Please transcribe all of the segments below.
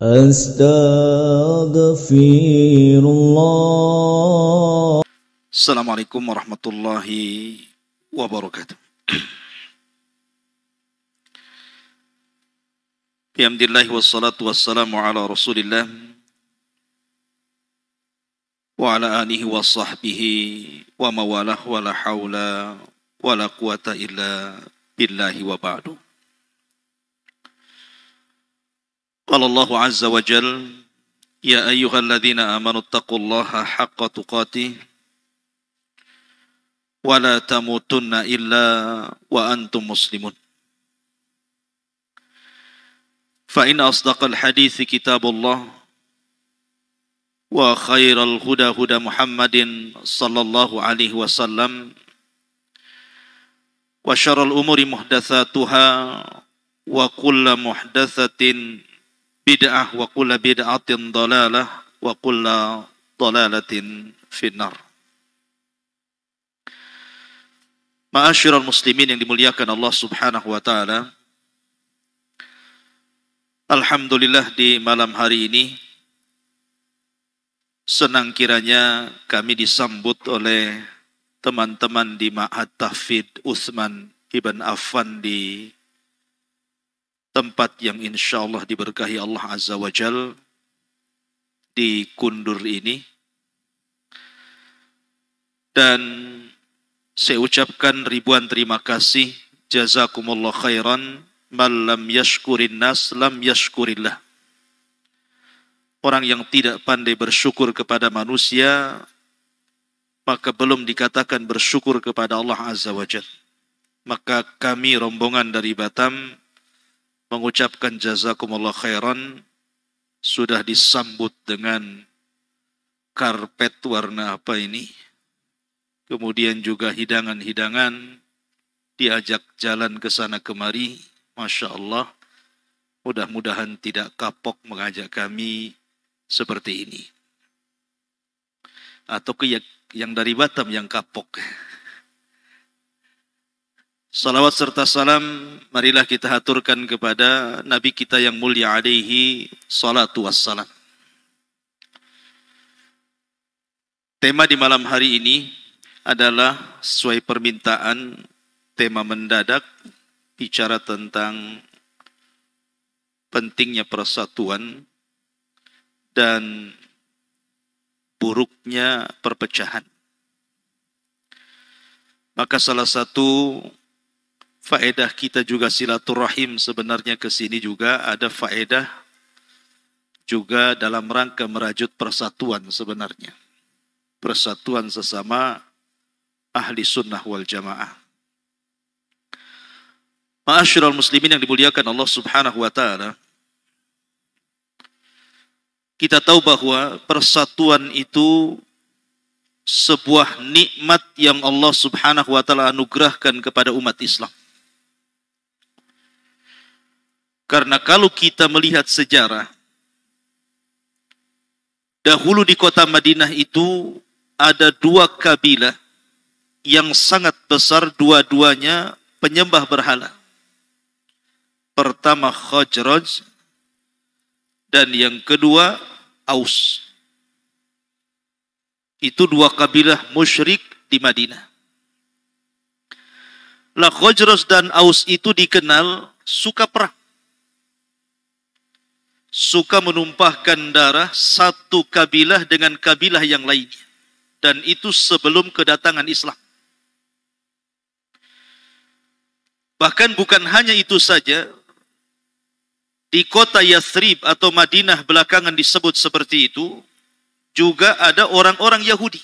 Astaghfirullah. Assalamualaikum warahmatullahi wabarakatuh. Alhamdulillah wassalatu wassalamu ala Rasulillah wa ala alihi wa sahbihi wa mawalah wa la hawla wa la quwata illa billahi wa ba'du. Qala Allahu azza wa jal, ya ayyuhalladzina amanu taqullaha haqqa tuqatih wa la tamutunna illa wa antum muslimun. Fa inna asdaqal hadithi kitabullah wa khairal huda huda Muhammadin sallallahu alaihi wasallam wa syarrul umuri muhdatsatuha wa kullu muhdatsatin bid'ah wa kullu bid'atin dhalalah wa kullu dhalalatin finnar. Ma'asyiral muslimin yang dimuliakan Allah Subhanahu wa taala. Alhamdulillah di malam hari ini senang kiranya kami disambut oleh teman-teman di Ma'had Tahfidz Utsman Ibn Affan di tempat yang insya Allah diberkahi Allah Azza wa Jal di Kundur ini. Dan saya ucapkan ribuan terima kasih, jazakumullah khairan, man lam yashkurin nas lam yashkurillah. Orang yang tidak pandai bersyukur kepada manusia, maka belum dikatakan bersyukur kepada Allah Azza wa Jal. Maka kami rombongan dari Batam mengucapkan jazakumullah khairan, sudah disambut dengan karpet warna apa ini, kemudian juga hidangan-hidangan, diajak jalan ke sana kemari. Masya Allah, mudah-mudahan tidak kapok mengajak kami seperti ini. Atau yang dari Batam yang kapok. Salawat serta salam marilah kita haturkan kepada Nabi kita yang mulia alaihi salatu wassalam. Tema di malam hari ini adalah sesuai permintaan, tema mendadak, bicara tentang pentingnya persatuan dan buruknya perpecahan. Maka salah satu faedah kita juga silaturahim sebenarnya ke sini juga ada faedah juga dalam rangka merajut persatuan sebenarnya. Persatuan sesama ahli sunnah wal jamaah. Ma'asyiral muslimin yang dimuliakan Allah Subhanahu wa taala. Kita tahu bahwa persatuan itu sebuah nikmat yang Allah Subhanahu wa taala anugerahkan kepada umat Islam. Karena kalau kita melihat sejarah, dahulu di kota Madinah itu ada dua kabilah yang sangat besar, dua-duanya penyembah berhala. Pertama Khazraj dan yang kedua Aus. Itu dua kabilah musyrik di Madinah. Lah Khazraj dan Aus itu dikenal suka perang. Suka menumpahkan darah satu kabilah dengan kabilah yang lainnya. Dan itu sebelum kedatangan Islam. Bahkan bukan hanya itu saja, di kota Yathrib atau Madinah belakangan disebut seperti itu, juga ada orang-orang Yahudi.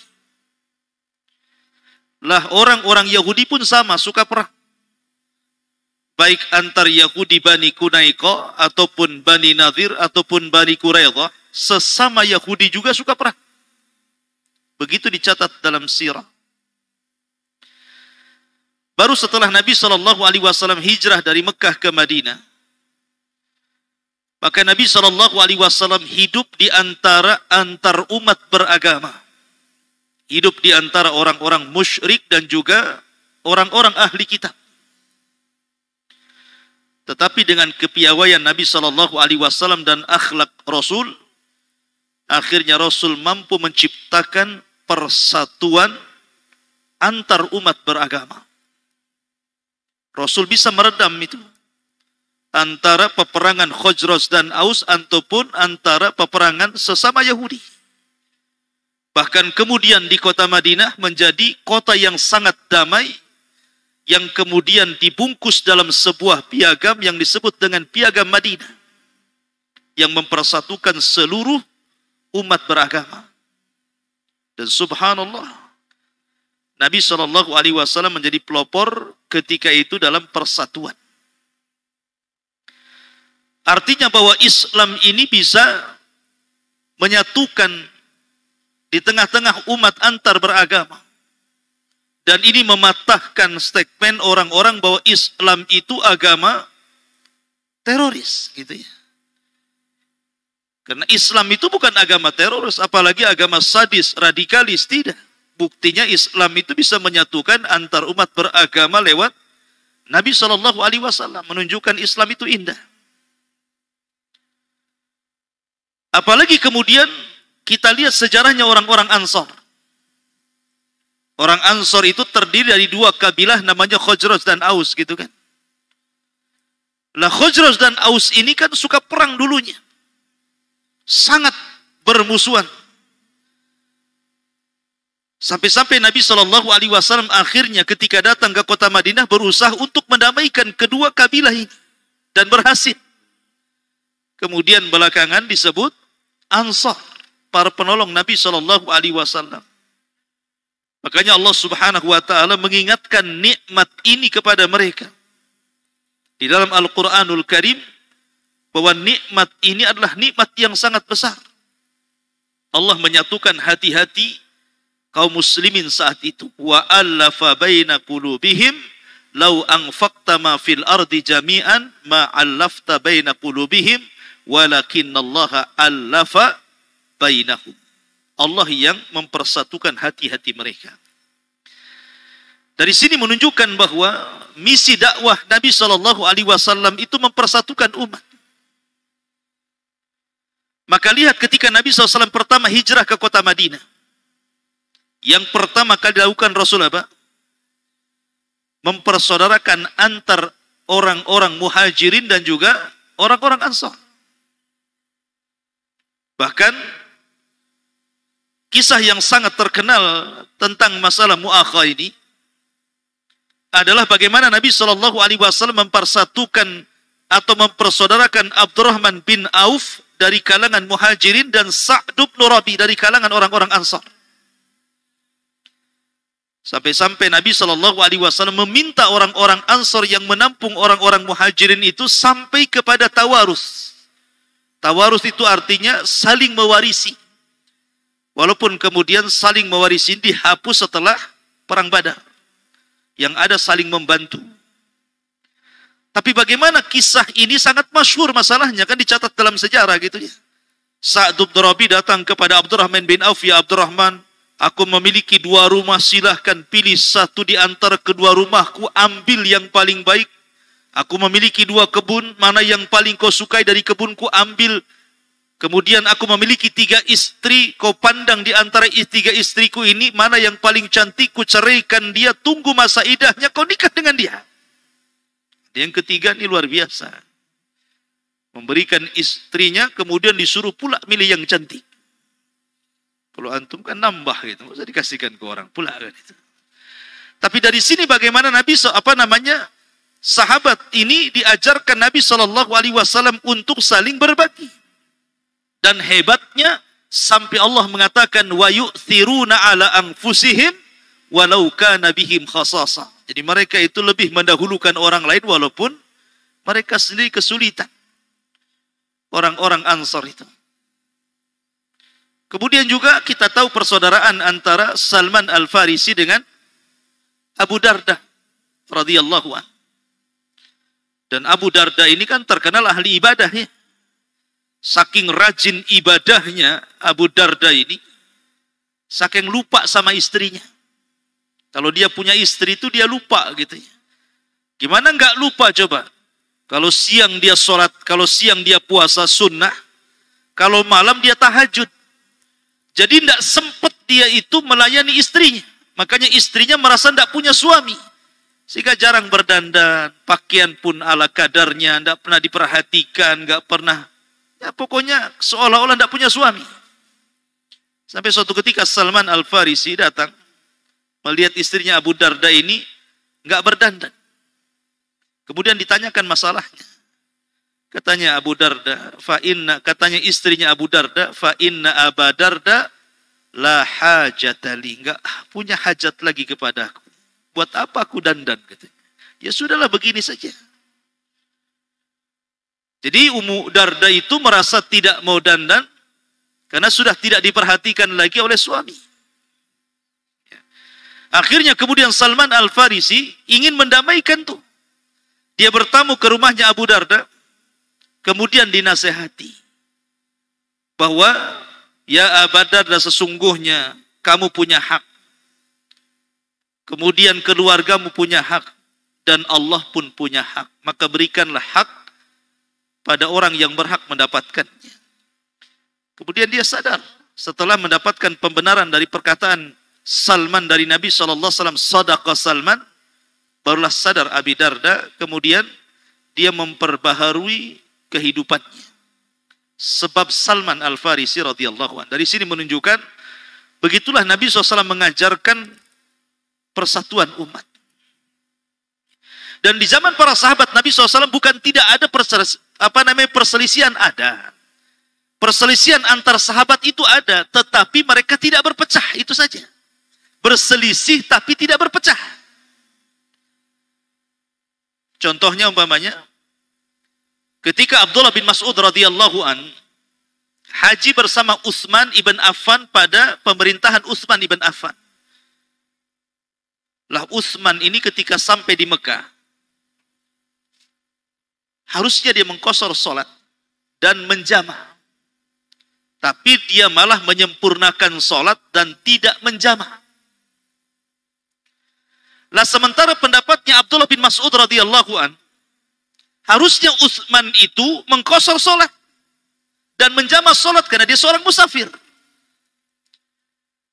Lah orang-orang Yahudi pun sama, suka perang. Baik antar Yahudi Bani Qunaiqa ataupun Bani Nadir ataupun Bani Quraidah, sesama Yahudi juga suka perang. Begitu dicatat dalam sirah. Baru setelah Nabi SAW hijrah dari Mekah ke Madinah, maka Nabi SAW hidup di antar umat beragama. Hidup di antara orang-orang musyrik dan juga orang-orang ahli kitab. Tetapi dengan kepiawaian Nabi SAW dan akhlak Rasul, akhirnya Rasul mampu menciptakan persatuan antar umat beragama. Rasul bisa meredam itu. Antara peperangan Khazraj dan Aus ataupun antara peperangan sesama Yahudi. Bahkan kemudian di kota Madinah menjadi kota yang sangat damai, yang kemudian dibungkus dalam sebuah piagam yang disebut dengan Piagam Madinah, yang mempersatukan seluruh umat beragama. Dan subhanallah, Nabi SAW menjadi pelopor ketika itu dalam persatuan. Artinya bahwa Islam ini bisa menyatukan di tengah-tengah umat antar beragama. Dan ini mematahkan statement orang-orang bahwa Islam itu agama teroris, gitu ya. Karena Islam itu bukan agama teroris, apalagi agama sadis, radikalis, tidak. Buktinya Islam itu bisa menyatukan antar umat beragama lewat Nabi SAW, menunjukkan Islam itu indah. Apalagi kemudian kita lihat sejarahnya orang-orang Ansar. Orang Ansar itu terdiri dari dua kabilah namanya Khazraj dan Aus, gitu kan. Lah Khazraj dan Aus ini kan suka perang dulunya. Sangat bermusuhan. Sampai-sampai Nabi SAW akhirnya ketika datang ke kota Madinah berusaha untuk mendamaikan kedua kabilah ini. Dan berhasil. Kemudian belakangan disebut Ansar, para penolong Nabi SAW. Makanya Allah Subhanahu wa Ta'ala mengingatkan nikmat ini kepada mereka. Di dalam Al-Quranul Karim, bahwa nikmat ini adalah nikmat yang sangat besar. Allah menyatukan hati-hati kaum muslimin saat itu. Wa allafa baina qulubihim law anfaqta ma fil ardi jami'an ma allafta baina qulubihim walakinnallaha allafa bainahum. Allah yang mempersatukan hati-hati mereka. Dari sini menunjukkan bahwa misi dakwah Nabi SAW itu mempersatukan umat. Maka lihat ketika Nabi SAW pertama hijrah ke kota Madinah, yang pertama kali dilakukan Rasul apa? Mempersaudarakan antar orang-orang muhajirin dan juga orang-orang Ansar. Bahkan kisah yang sangat terkenal tentang masalah mu'akhah ini adalah bagaimana Nabi SAW mempersatukan atau mempersaudarakan Abdurrahman bin Auf dari kalangan muhajirin dan Sa'd bin Rabi dari kalangan orang-orang Ansar. Sampai-sampai Nabi SAW meminta orang-orang Ansar yang menampung orang-orang muhajirin itu sampai kepada tawarus. Tawarus itu artinya saling mewarisi. Walaupun kemudian saling mewarisi dihapus setelah perang Badar. Yang ada saling membantu. Tapi bagaimana kisah ini sangat masyhur masalahnya, kan dicatat dalam sejarah gitu ya. Sa'd bin Rabi datang kepada Abdurrahman bin Auf, ya Abdurrahman, aku memiliki dua rumah, silahkan pilih satu di antara kedua rumahku, ambil yang paling baik. Aku memiliki dua kebun, mana yang paling kau sukai dari kebunku, ambil. Kemudian aku memiliki 3 istri, kau pandang di antara 3 istriku ini, mana yang paling cantik, ku ceraikan dia, tunggu masa idahnya, kau nikah dengan dia. Yang ketiga ini luar biasa. Memberikan istrinya, kemudian disuruh pula milih yang cantik. Kalau antum kan nambah gitu, nggak usah dikasihkan ke orang pula kan itu. Tapi dari sini bagaimana Nabi sahabat ini diajarkan Nabi SAW untuk saling berbagi. Dan hebatnya sampai Allah mengatakan wa yu'thiruna ala anfusihim walau kana bihim khasasa. Jadi mereka itu lebih mendahulukan orang lain walaupun mereka sendiri kesulitan. Orang-orang Ansar itu. Kemudian juga kita tahu persaudaraan antara Salman Al-Farisi dengan Abu Darda radhiyallahu anhu. Dan Abu Darda ini kan terkenal ahli ibadah ya. Saking rajin ibadahnya Abu Darda ini, saking lupa sama istrinya. Kalau dia punya istri itu dia lupa gitu ya. Gimana nggak lupa coba? Kalau siang dia sholat, kalau siang dia puasa sunnah, kalau malam dia tahajud. Jadi tidak sempat dia itu melayani istrinya. Makanya istrinya merasa tidak punya suami. Sehingga jarang berdandan, pakaian pun ala kadarnya, tidak pernah diperhatikan, nggak pernah. Ya pokoknya seolah-olah tidak punya suami. Sampai suatu ketika Salman Al-Farisi datang, melihat istrinya Abu Darda ini nggak berdandan. Kemudian ditanyakan masalahnya. Katanya Abu Darda, katanya istrinya Abu Darda, fa inna Aba Darda la hajatali, enggak punya hajat lagi kepadaku. Buat apa aku dandan katanya. Ya sudahlah begini saja. Jadi Ummu Darda itu merasa tidak mau dandan karena sudah tidak diperhatikan lagi oleh suami. Akhirnya kemudian Salman Al-Farisi ingin mendamaikan tuh. Dia bertamu ke rumahnya Abu Darda, kemudian dinasehati bahwa ya Abu Darda, sesungguhnya kamu punya hak. Kemudian keluargamu punya hak dan Allah pun punya hak. Maka berikanlah hak pada orang yang berhak mendapatkannya. Kemudian dia sadar setelah mendapatkan pembenaran dari perkataan Salman dari Nabi SAW, Sadaqa Salman, barulah sadar Abi Darda, kemudian dia memperbaharui kehidupannya. Sebab Salman Al-Farisi radhiyallahu anhu. Dari sini menunjukkan, begitulah Nabi SAW mengajarkan persatuan umat. Dan di zaman para sahabat Nabi SAW bukan tidak ada perselisihan, ada. Perselisihan antar sahabat itu ada, tetapi mereka tidak berpecah, itu saja. Berselisih tapi tidak berpecah. Contohnya umpamanya, ketika Abdullah bin Mas'ud radhiyallahu an haji bersama Utsman ibn Affan pada pemerintahan Utsman ibn Affan. Lah Utsman ini ketika sampai di Mekah, harusnya dia mengqashar salat dan menjamah. Tapi dia malah menyempurnakan salat dan tidak menjamah. Lah sementara pendapatnya Abdullah bin Mas'ud radhiyallahu an, harusnya Utsman itu mengqashar salat dan menjamah salat karena dia seorang musafir.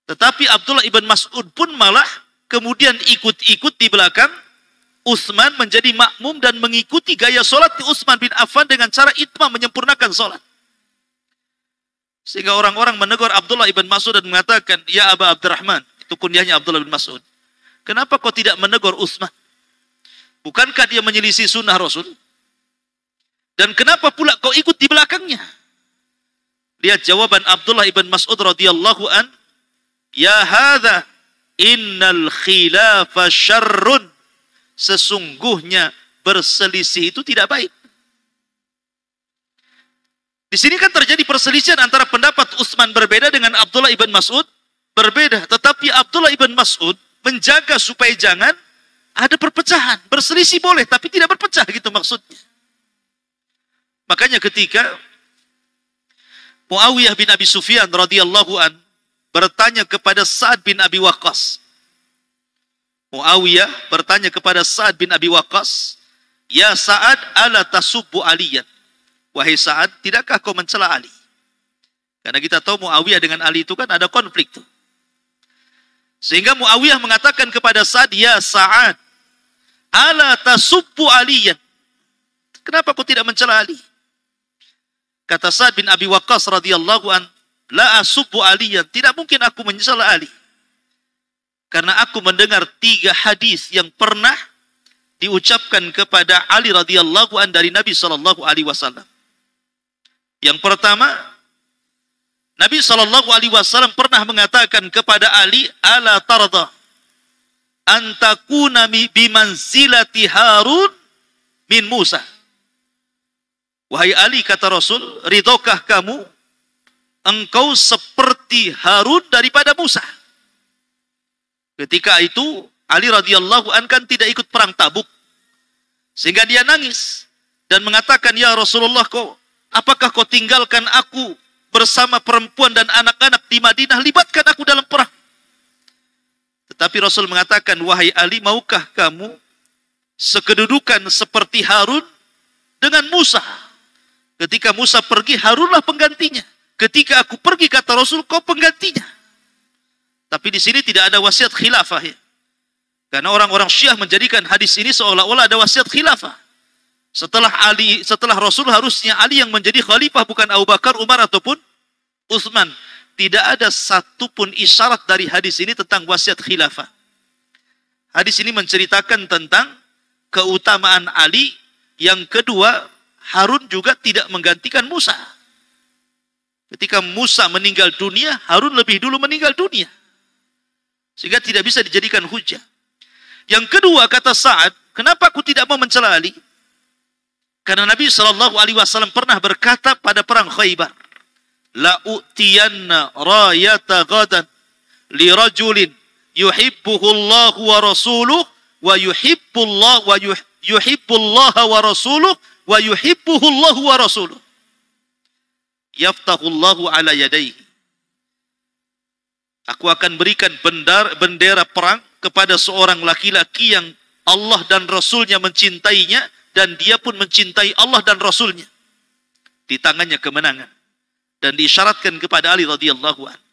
Tetapi Abdullah ibn Mas'ud pun malah kemudian ikut-ikut di belakang Utsman menjadi makmum dan mengikuti gaya salat di Utsman bin Affan dengan cara itmam, menyempurnakan salat. Sehingga orang-orang menegur Abdullah ibn Mas'ud dan mengatakan, "Ya Aba Abdurrahman," itu kunyahnya Abdullah bin Mas'ud, "kenapa kau tidak menegur Utsman? Bukankah dia menyelisih sunnah Rasul? Dan kenapa pula kau ikut di belakangnya?" Lihat jawaban Abdullah ibn Mas'ud radhiyallahu an, "Ya hadza, innal khilafa syarrun." Sesungguhnya berselisih itu tidak baik. Di sini kan terjadi perselisihan antara pendapat Utsman berbeda dengan Abdullah ibn Mas'ud berbeda. Tetapi Abdullah ibn Mas'ud menjaga supaya jangan ada perpecahan. Berselisih boleh, tapi tidak berpecah, gitu maksudnya. Makanya ketika Muawiyah bin Abi Sufyan radhiyallahu an bertanya kepada Sa'ad bin Abi Waqqas. Muawiyah bertanya kepada Sa'ad bin Abi Waqqas, "Ya Sa'ad, ala tasubbu Aliyan?" Wahai Sa'ad, tidakkah kau mencela Ali? Karena kita tahu Muawiyah dengan Ali itu kan ada konflik tuh. Sehingga Muawiyah mengatakan kepada Sa'ad, "Ya Sa'ad, ala tasubbu Aliyan?" Kenapa kau tidak mencela Ali? Kata Sa'ad bin Abi Waqqas radhiyallahu an, "La asubbu Aliyan." Tidak mungkin aku mencela Ali. Karena aku mendengar 3 hadis yang pernah diucapkan kepada Ali radhiyallahu an dari Nabi sallallahu alaihi wasallam. Yang pertama, Nabi SAW pernah mengatakan kepada Ali, "Ala tarda an takuna bimanzilati Harun min Musa." Wahai Ali, kata Rasul, ridhokah kamu engkau seperti Harun daripada Musa? Ketika itu Ali radhiyallahu an kan tidak ikut perang Tabuk, sehingga dia nangis dan mengatakan, "Ya Rasulullah, apakah kau tinggalkan aku bersama perempuan dan anak-anak di Madinah? Libatkan aku dalam perang." Tetapi Rasul mengatakan, "Wahai Ali, maukah kamu sekedudukan seperti Harun dengan Musa. Ketika Musa pergi, Harunlah penggantinya. Ketika aku pergi, kata Rasul, kau penggantinya. Tapi di sini tidak ada wasiat khilafah ya. Karena orang-orang Syiah menjadikan hadis ini seolah-olah ada wasiat khilafah. Setelah Rasul harusnya Ali yang menjadi khalifah, bukan Abu Bakar, Umar ataupun Utsman. Tidak ada satupun isyarat dari hadis ini tentang wasiat khilafah. Hadis ini menceritakan tentang keutamaan Ali. Yang kedua, Harun juga tidak menggantikan Musa. Ketika Musa meninggal dunia, Harun lebih dulu meninggal dunia. Sehingga tidak bisa dijadikan hujah. Yang kedua, kata Sa'ad, kenapa aku tidak mau mencela Ali? Karena Nabi SAW pernah berkata pada perang Khaybar, la u'tiyanna rayata ghadan li rajulin yuhibbuhu Allah wa rasuluh wa yuhibbullah wa yuhibbullah wa rasuluh wa yuhibbuhu Allah wa rasuluh. Yaftahullahu ala yadayhi. Aku akan berikan bendera perang kepada seorang laki-laki yang Allah dan Rasulnya mencintainya, dan dia pun mencintai Allah dan Rasulnya. Di tangannya kemenangan. Dan diisyaratkan kepada Ali radhiyallahu anhu.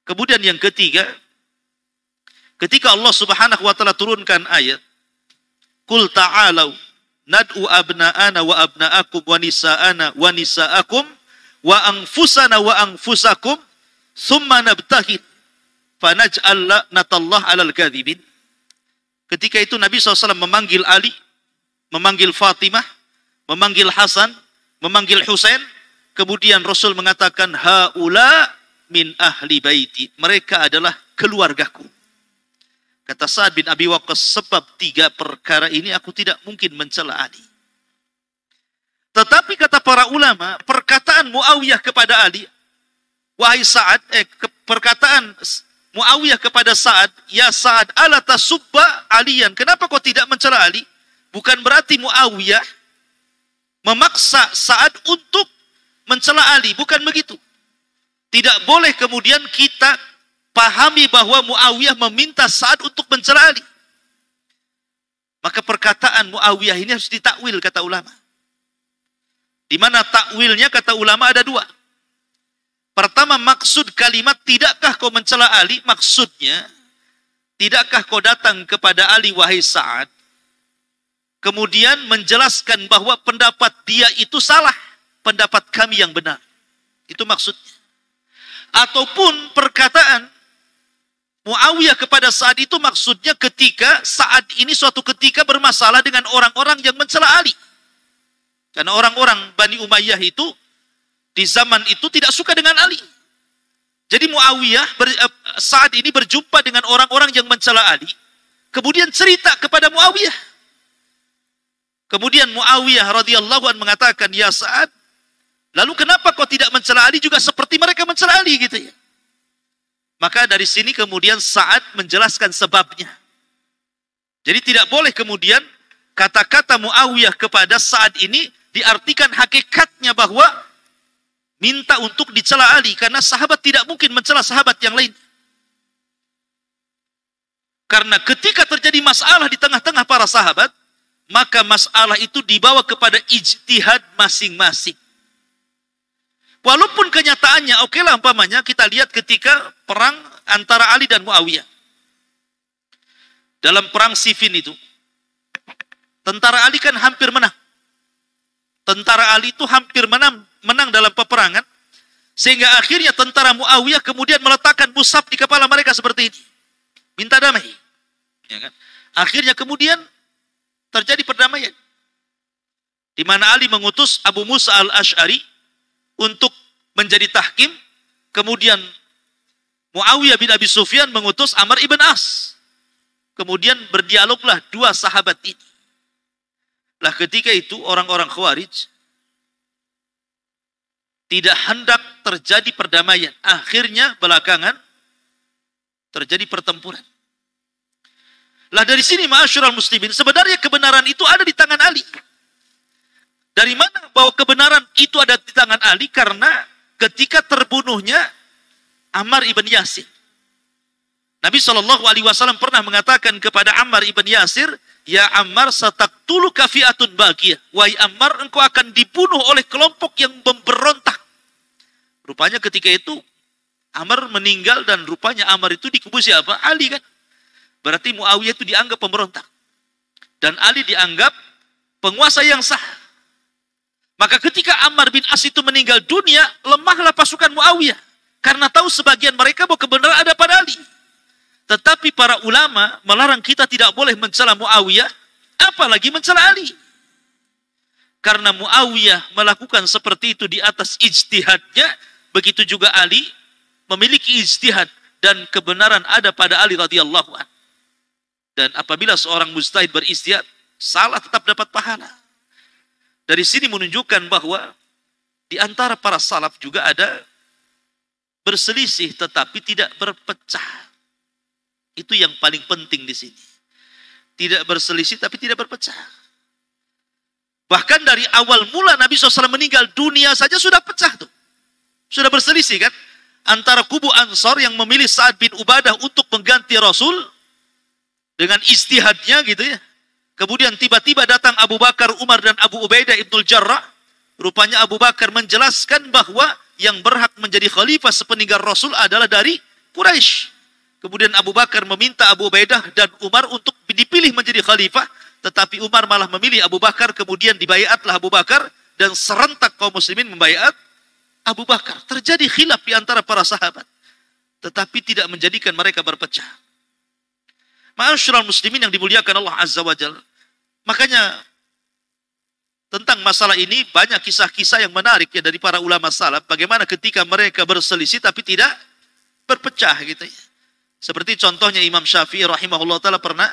Kemudian yang ketiga, ketika Allah Subhanahu wa taala turunkan ayat, "Qul ta'alau nad'u abna'ana wa abna'akum wa nisa'ana wa nisa'akum wa anfusana wa anfusakum thumma nabtahil fanaj'al la'natallah 'alal kadhibin." Ketika itu Nabi SAW memanggil Ali, memanggil Fatimah, memanggil Hasan, memanggil Husain. Kemudian Rasul mengatakan, haula min ahli baiti. Mereka adalah keluargaku. Kata Sa'ad bin Abi Waqqas, sebab 3 perkara ini aku tidak mungkin mencela Ali. Tetapi kata para ulama, perkataan Muawiyah kepada Ali, wahai Sa'ad, perkataan Muawiyah kepada Sa'ad, ya Sa'ad, ala tasubba aliyan. Kenapa kau tidak mencela Ali? Bukan berarti Muawiyah memaksa Sa'ad untuk mencela Ali, bukan begitu. Tidak boleh kemudian kita pahami bahwa Muawiyah meminta Sa'ad untuk mencela Ali. Maka perkataan Muawiyah ini harus ditakwil, kata ulama. Di mana takwilnya, kata ulama, ada 2. Pertama, maksud kalimat tidakkah kau mencela Ali, maksudnya tidakkah kau datang kepada Ali wahai Sa'ad, kemudian menjelaskan bahwa pendapat dia itu salah, pendapat kami yang benar. Itu maksudnya. Ataupun perkataan Muawiyah kepada Sa'ad itu maksudnya ketika Sa'ad ini suatu ketika bermasalah dengan orang-orang yang mencela Ali. Karena orang-orang Bani Umayyah itu di zaman itu tidak suka dengan Ali. Jadi Sa'ad ini berjumpa dengan orang-orang yang mencela Ali, kemudian cerita kepada Muawiyah. Kemudian Muawiyah radhiyallahu anhu mengatakan, ya Sa'ad, lalu kenapa kau tidak mencela Ali juga seperti mereka mencela Ali gitu ya? Maka dari sini kemudian Sa'ad menjelaskan sebabnya. Jadi tidak boleh kemudian kata-kata Muawiyah kepada Sa'ad ini diartikan hakikatnya bahwa minta untuk dicela Ali, karena sahabat tidak mungkin mencela sahabat yang lain. Karena ketika terjadi masalah di tengah-tengah para sahabat, maka masalah itu dibawa kepada ijtihad masing-masing. Walaupun kenyataannya, okelah umpamanya kita lihat ketika perang antara Ali dan Muawiyah. Dalam perang Siffin itu, tentara Ali kan hampir menang. Tentara Ali itu hampir menang dalam peperangan, sehingga akhirnya tentara Muawiyah kemudian meletakkan mushaf di kepala mereka seperti ini. Minta damai. Ya kan? Akhirnya kemudian terjadi perdamaian. Di mana Ali mengutus Abu Musa al-Ash'ari untuk menjadi tahkim. Kemudian Muawiyah bin Abi Sufyan mengutus Amr ibn As. Kemudian berdialoglah 2 sahabat ini. Lah ketika itu orang-orang Khawarij tidak hendak terjadi perdamaian. Akhirnya belakangan terjadi pertempuran. Lah dari sini ma'asyiral muslimin, sebenarnya kebenaran itu ada di tangan Ali. Dari mana bahwa kebenaran itu ada di tangan Ali? Karena ketika terbunuhnya Ammar ibn Yasir, Nabi SAW pernah mengatakan kepada Ammar ibn Yasir, Ya Ammar sataktuluka fi'atun bagiyah. Wahai Ammar, engkau akan dibunuh oleh kelompok yang memberontak. Rupanya ketika itu Ammar meninggal dan rupanya Ammar itu dikubur siapa? Ali kan? Berarti Muawiyah itu dianggap pemberontak. Dan Ali dianggap penguasa yang sah. Maka ketika Ammar bin As itu meninggal dunia, lemahlah pasukan Muawiyah. Karena tahu sebagian mereka bahwa kebenaran ada pada Ali. Tetapi para ulama melarang kita tidak boleh mencela Muawiyah, apalagi mencela Ali. Karena Muawiyah melakukan seperti itu di atas ijtihadnya, begitu juga Ali memiliki ijtihad dan kebenaran ada pada Ali radhiyallahu anhu. Dan apabila seorang mujtahid berijtihad, salah tetap dapat pahala. Dari sini menunjukkan bahwa di antara para salaf juga ada berselisih tetapi tidak berpecah. Itu yang paling penting di sini. Tidak berselisih tapi tidak berpecah. Bahkan dari awal mula Nabi SAW meninggal dunia saja sudah pecah tuh. Sudah berselisih kan? Antara kubu Ansar yang memilih Sa'ad bin Ubadah untuk mengganti Rasul dengan ijtihadnya gitu ya. Kemudian tiba-tiba datang Abu Bakar, Umar dan Abu Ubaidah ibnul Jarrah. Rupanya Abu Bakar menjelaskan bahwa yang berhak menjadi khalifah sepeninggal Rasul adalah dari Quraisy. Kemudian Abu Bakar meminta Abu Ubaidah dan Umar untuk dipilih menjadi khalifah. Tetapi Umar malah memilih Abu Bakar. Kemudian dibayatlah Abu Bakar. Dan serentak kaum muslimin membayat Abu Bakar. Terjadi khilaf di antara para sahabat. Tetapi tidak menjadikan mereka berpecah. Ma'asyiral muslimin yang dimuliakan Allah Azza wa Jalla. Makanya tentang masalah ini banyak kisah-kisah yang menarik ya dari para ulama salaf. Bagaimana ketika mereka berselisih tapi tidak berpecah gitu ya. Seperti contohnya Imam Syafi'i rahimahullah ta'ala pernah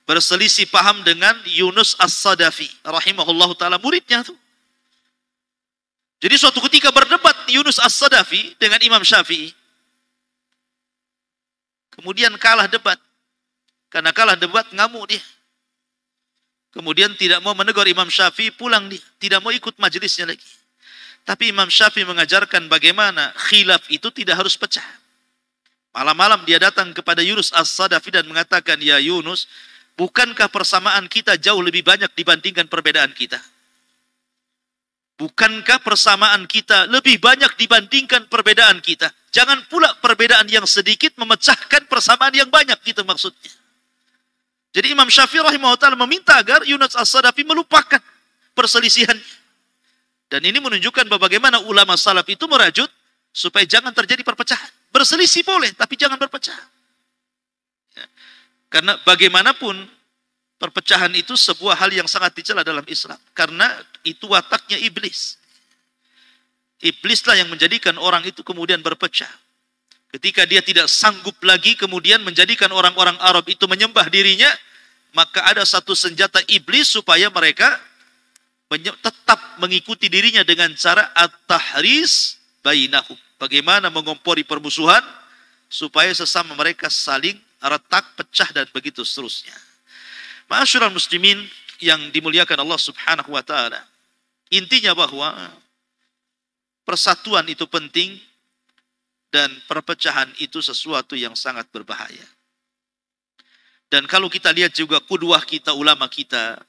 berselisih paham dengan Yunus As-Sadafi rahimahullah ta'ala, muridnya tuh. Jadi suatu ketika berdebat Yunus As-Sadafi dengan Imam Syafi'i. Kemudian kalah debat. Karena kalah debat ngamuk dia. Kemudian tidak mau menegur Imam Syafi'i, pulang dia. Tidak mau ikut majelisnya lagi. Tapi Imam Syafi'i mengajarkan bagaimana khilaf itu tidak harus pecah. Malam-malam dia datang kepada Yunus As-Sadafi dan mengatakan, ya Yunus, bukankah persamaan kita jauh lebih banyak dibandingkan perbedaan kita? Bukankah persamaan kita lebih banyak dibandingkan perbedaan kita? Jangan pula perbedaan yang sedikit memecahkan persamaan yang banyak, gitu maksudnya. Jadi Imam Syafi'i rahimahullah ta'ala meminta agar Yunus As-Sadafi melupakan perselisihannya. Dan ini menunjukkan bahwa bagaimana ulama salaf itu merajut supaya jangan terjadi perpecahan. Berselisih boleh, tapi jangan berpecah. Ya. Karena bagaimanapun perpecahan itu sebuah hal yang sangat dicela dalam Islam. Karena itu wataknya iblis. Iblislah yang menjadikan orang itu kemudian berpecah. Ketika dia tidak sanggup lagi kemudian menjadikan orang-orang Arab itu menyembah dirinya, maka ada satu senjata iblis supaya mereka tetap mengikuti dirinya dengan cara at-tahris bainahum. Bagaimana mengompori permusuhan supaya sesama mereka saling retak, pecah dan begitu seterusnya. Ma'asyiral muslimin yang dimuliakan Allah Subhanahu wa taala. Intinya bahwa persatuan itu penting dan perpecahan itu sesuatu yang sangat berbahaya. Dan kalau kita lihat juga qudwah kita, ulama kita,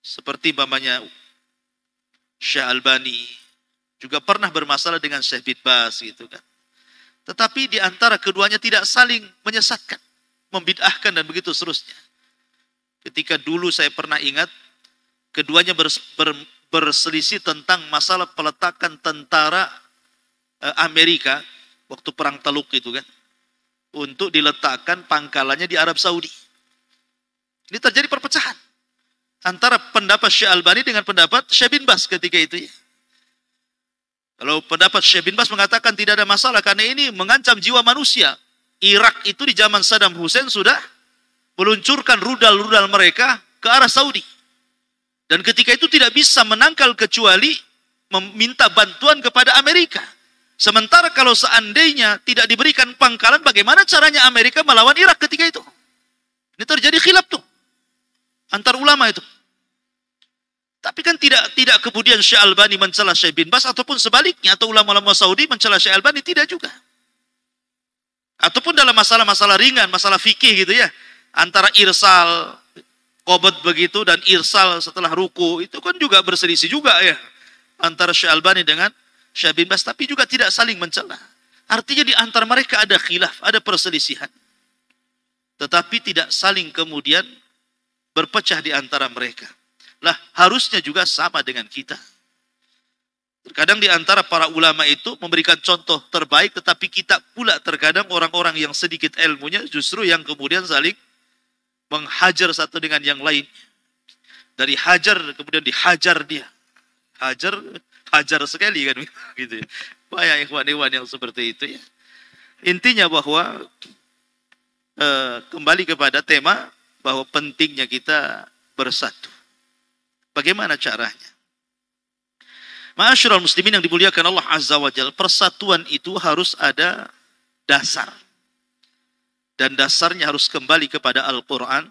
seperti mamanya Syekh Albani, juga pernah bermasalah dengan Syekh bin Baz gitu kan. Tetapi di antara keduanya tidak saling menyesatkan, membid'ahkan dan begitu seterusnya. Ketika dulu saya pernah ingat, keduanya berselisih tentang masalah peletakan tentara Amerika waktu perang Taluk itu kan, untuk diletakkan pangkalannya di Arab Saudi. Ini terjadi perpecahan antara pendapat Syekh Albani dengan pendapat Syekh bin Baz ketika itu ya. Kalau pendapat Syekh bin Baz mengatakan tidak ada masalah karena ini mengancam jiwa manusia. Irak itu di zaman Saddam Hussein sudah meluncurkan rudal-rudal mereka ke arah Saudi. Dan ketika itu tidak bisa menangkal kecuali meminta bantuan kepada Amerika. Sementara kalau seandainya tidak diberikan pangkalan, bagaimana caranya Amerika melawan Irak ketika itu? Ini terjadi khilaf tuh antar ulama itu. Tapi kan tidak kemudian Syekh Albani mencela Syekh bin Baz ataupun sebaliknya, atau ulama-ulama Saudi mencela Syekh Albani, tidak juga. Ataupun dalam masalah-masalah ringan, masalah fikih gitu ya. Antara irsal qobad begitu dan irsal setelah ruku itu kan juga berselisih juga ya antara Syekh Albani dengan Syekh bin Baz, tapi juga tidak saling mencela. Artinya di antara mereka ada khilaf, ada perselisihan, tetapi tidak saling kemudian berpecah di antara mereka. Lah harusnya juga sama dengan kita. Terkadang di antara para ulama itu memberikan contoh terbaik, tetapi kita pula terkadang orang-orang yang sedikit ilmunya justru yang kemudian saling menghajar satu dengan yang lain. Dari hajar kemudian dihajar dia. Hajar sekali kan gitu ya. Banyak ikhwan-ikhwan yang seperti itu ya. Intinya bahwa kembali kepada tema bahwa pentingnya kita bersatu. Bagaimana caranya? Ma'asyiral muslimin yang dimuliakan Allah Azza wa Jalla, persatuan itu harus ada dasar. Dan dasarnya harus kembali kepada Al-Quran,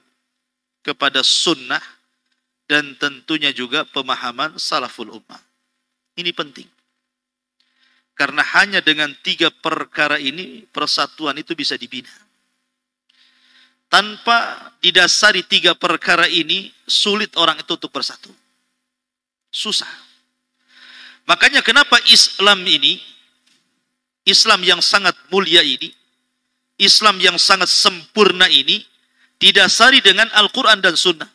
kepada sunnah, dan tentunya juga pemahaman salaful ummah. Ini penting. Karena hanya dengan 3 perkara ini, persatuan itu bisa dibina. Tanpa didasari 3 perkara ini, sulit orang itu untuk bersatu. Susah. Makanya kenapa Islam ini, Islam yang sangat mulia ini, Islam yang sangat sempurna ini didasari dengan Al-Quran dan Sunnah.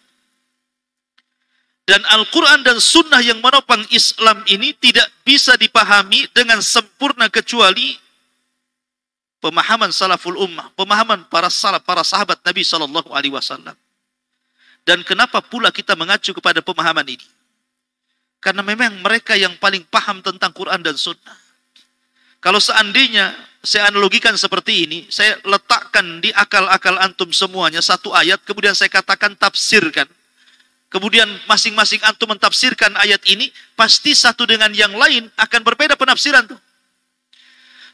Dan Al-Quran dan Sunnah yang menopang Islam ini tidak bisa dipahami dengan sempurna kecuali pemahaman salaful ummah, pemahaman para salaf, para sahabat Nabi SAW. Dan kenapa pula kita mengacu kepada pemahaman ini? Karena memang mereka yang paling paham tentang Quran dan Sunnah. Kalau seandainya saya analogikan seperti ini, saya letakkan di akal-akal antum semuanya satu ayat, kemudian saya katakan tafsirkan. Kemudian masing-masing antum mentafsirkan ayat ini, pasti satu dengan yang lain akan berbeda penafsiran tuh.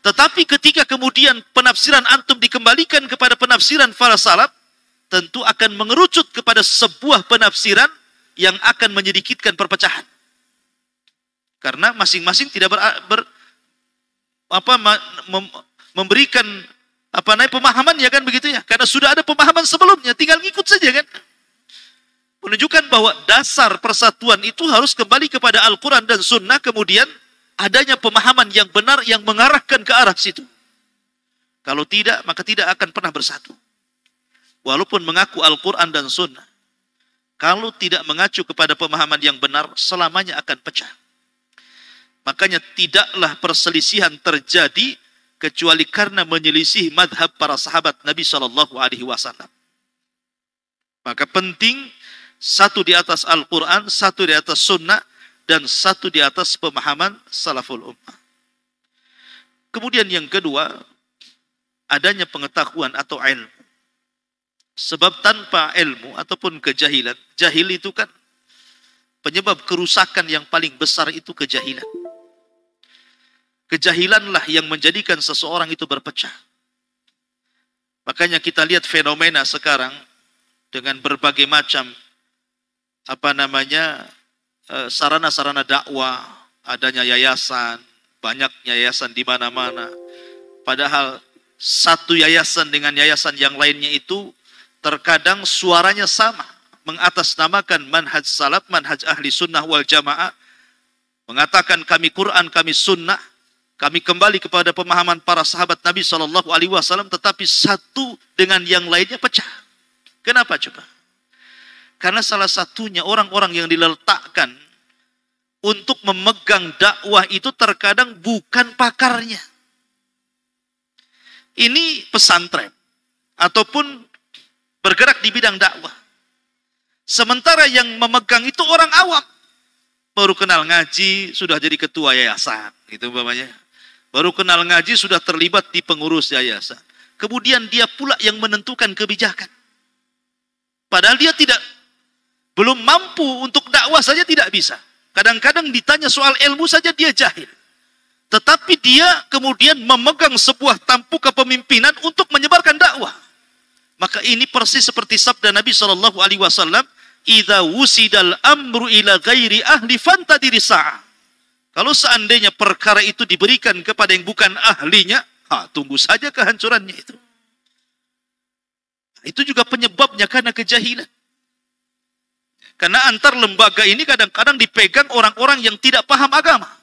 Tetapi ketika kemudian penafsiran antum dikembalikan kepada penafsiran para salaf, tentu akan mengerucut kepada sebuah penafsiran yang akan menyedikitkan perpecahan. Karena masing-masing tidak memberikan pemahaman ya kan begitu ya, karena sudah ada pemahaman sebelumnya, tinggal ngikut saja kan, menunjukkan bahwa dasar persatuan itu harus kembali kepada Al-Quran dan Sunnah, kemudian adanya pemahaman yang benar yang mengarahkan ke arah situ. Kalau tidak, maka tidak akan pernah bersatu walaupun mengaku Al-Quran dan Sunnah. Kalau tidak mengacu kepada pemahaman yang benar, selamanya akan pecah. Makanya tidaklah perselisihan terjadi kecuali karena menyelisih madhab para sahabat Nabi SAW. Maka penting satu di atas Al-Quran, satu di atas Sunnah, dan satu di atas pemahaman salaful ummah. Kemudian yang kedua, adanya pengetahuan atau ilmu. Sebab tanpa ilmu ataupun kejahilan, jahil itu kan penyebab kerusakan yang paling besar itu kejahilan. Kejahilanlah yang menjadikan seseorang itu berpecah. Makanya kita lihat fenomena sekarang dengan berbagai macam sarana-sarana dakwah, adanya yayasan, banyak yayasan di mana-mana. Padahal satu yayasan dengan yayasan yang lainnya itu terkadang suaranya sama, mengatasnamakan manhaj salaf, manhaj ahli sunnah wal jamaah, mengatakan kami Quran, kami sunnah, kami kembali kepada pemahaman para sahabat Nabi SAW, tetapi satu dengan yang lainnya pecah. Kenapa coba? Karena salah satunya orang-orang yang diletakkan untuk memegang dakwah itu terkadang bukan pakarnya. Ini pesantren ataupun bergerak di bidang dakwah. Sementara yang memegang itu orang awam. Baru kenal ngaji, sudah jadi ketua yayasan. Gitu umpamanya. Baru kenal ngaji, sudah terlibat di pengurus yayasan. Kemudian dia pula yang menentukan kebijakan. Padahal dia belum mampu untuk dakwah saja tidak bisa. Kadang-kadang ditanya soal ilmu saja dia jahil. Tetapi dia kemudian memegang sebuah tampuk kepemimpinan untuk menyebarkan dakwah. Maka ini persis seperti sabda Nabi SAW, "Idza wusidal amru ila ghairi ahli fantadiri sa'ah." Kalau seandainya perkara itu diberikan kepada yang bukan ahlinya, tunggu saja kehancurannya itu. Itu juga penyebabnya karena kejahilan. Karena antar lembaga ini kadang-kadang dipegang orang-orang yang tidak paham agama.